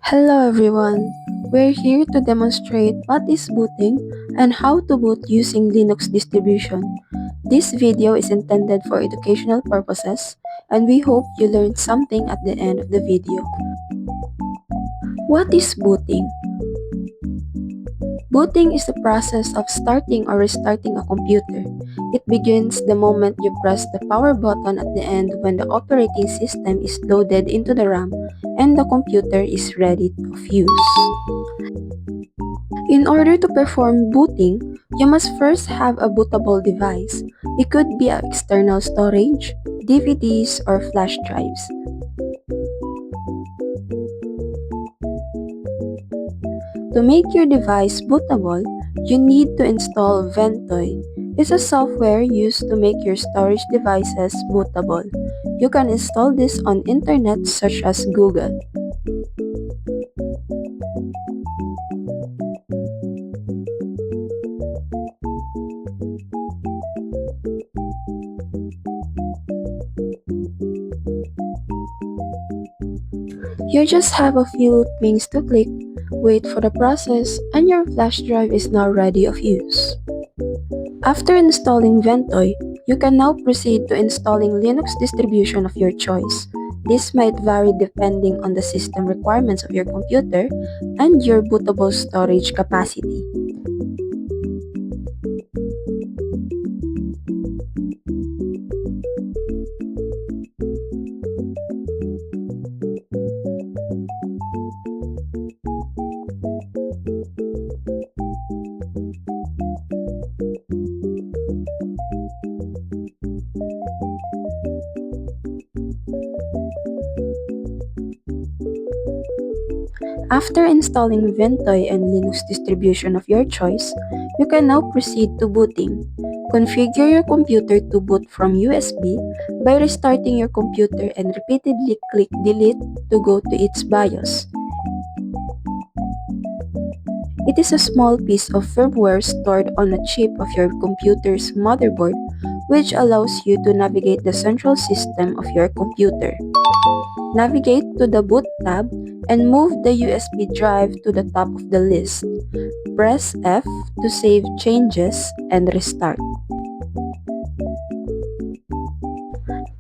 Hello everyone! We're here to demonstrate what is booting and how to boot using Linux distribution. This video is intended for educational purposes and we hope you learned something at the end of the video. What is booting? Booting is the process of starting or restarting a computer. It begins the moment you press the power button at the end when the operating system is loaded into the RAM and the computer is ready of use. In order to perform booting, you must first have a bootable device. It could be external storage, DVDs, or flash drives. To make your device bootable, you need to install Ventoy. It's a software used to make your storage devices bootable. You can install this on internet such as Google. You just have a few things to click, wait for the process, and your flash drive is now ready of use. After installing Ventoy, you can now proceed to installing Linux distribution of your choice. This might vary depending on the system requirements of your computer and your bootable storage capacity. After installing Ventoy and Linux distribution of your choice, you can now proceed to booting. Configure your computer to boot from USB by restarting your computer and repeatedly click delete to go to its BIOS. It is a small piece of firmware stored on a chip of your computer's motherboard which allows you to navigate the central system of your computer. Navigate to the Boot tab and move the USB drive to the top of the list. Press F to save changes and restart.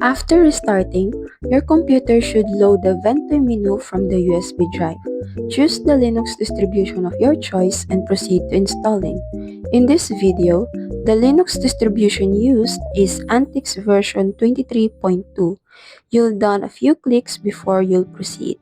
After restarting, your computer should load the Ventoy menu from the USB drive. Choose the Linux distribution of your choice and proceed to installing. In this video, the Linux distribution used is Antix version 23.2. You'll done a few clicks before you'll proceed.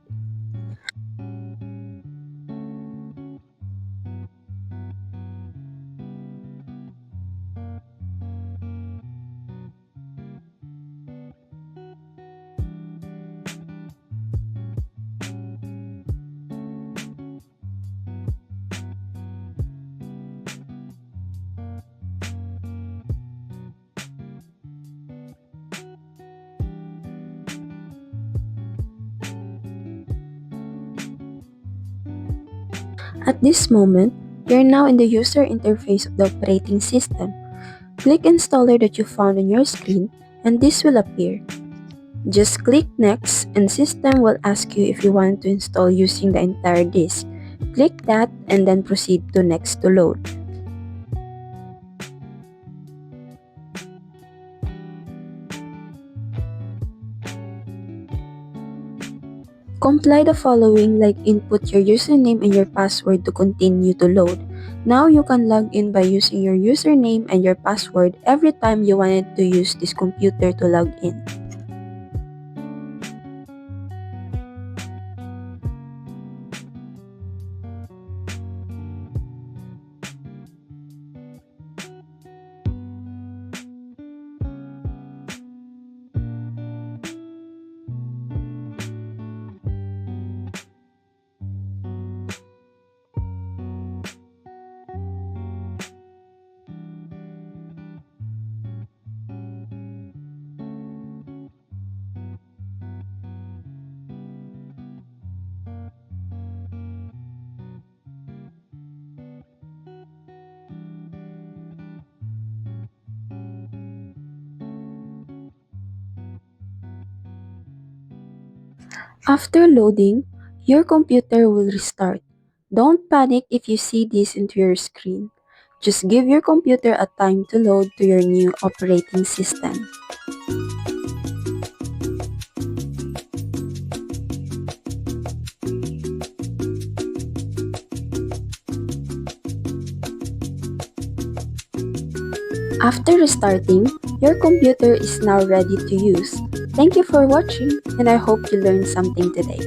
At this moment, you're now in the user interface of the operating system. Click Installer that you found on your screen and this will appear. Just click Next and system will ask you if you want to install using the entire disk. Click that and then proceed to Next to load. Comply the following like input your username and your password to continue to load. Now you can log in by using your username and your password every time you wanted to use this computer to log in. After loading, Your computer will restart. Don't panic if you see this into your screen. Just give your computer a time to load to your new operating system. After restarting, your computer is now ready to use. Thank you for watching, and I hope you learned something today.